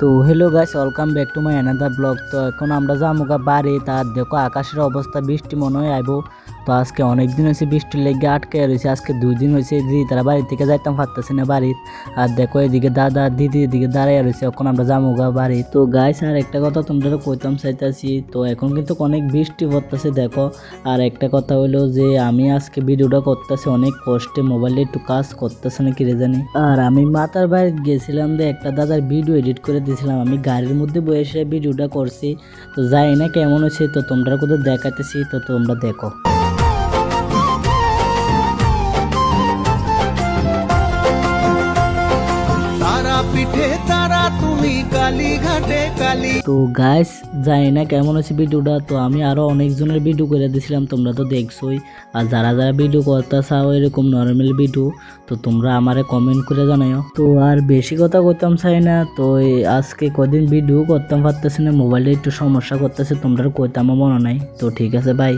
তো hello guys, welcome back to my another blog. তো এখন আমরা যামুগা বাড়ি, তার দেখো আকাশের অবস্থা, বৃষ্টি মনে হয় আইব। তো আজকে অনেক দিন হয়েছে বৃষ্টির লেগে আটকে রয়েছে, আজকে 2 দিন হয়েছে যে তারা বাড়ি থেকে যাইতাম পারতেছে না বাড়ির। আর দেখো এদিকে দাদা দিদি এদিকে দাঁড়াইয়া রয়েছে, এখন আমরা যামুগা বাড়ি। তো গাইস আর একটা কথা তোমরা কইতাম চাইতেছি, তো এখন কিন্তু অনেক বৃষ্টি পড়তেছে দেখো। আর একটা কথা হইলো যে আমি আজকে ভিডিওটা করতেছি অনেক কষ্টে, মোবাইলে একটু কাজ করতেছে না কি রে জানি। আর আমি মাতার বাড়ি গেছিলাম যে একটা দাদার ভিডিও এডিট করে দিয়েছিলাম, আমি গাড়ির মধ্যে বসে ভিডিওটা করছি। তো যাই না কেমন হয়েছে, তো তোমরা কোথাও দেখাতেছি, তো তোমরা দেখো। তো গাইস জানি না কেমন হচ্ছে ভিডিওটা, তো আমি আরো অনেকজনের ভিডিও করে দিয়েছিলাম, তোমরা তো দেখছোই। আর যারা যারা ভিডিও করতে চাও এরকম নর্মাল ভিডিও, তো তোমরা আমারে কমেন্ট করে জানাও। তো আর বেশি কথা করতাম চাই না, তো আজকে কদিন ভিডিও করতাম পারতেছি না, মোবাইলে একটু সমস্যা করতেছে, তোমরা কইতাম মনে নাই। তো ঠিক আছে, বাই।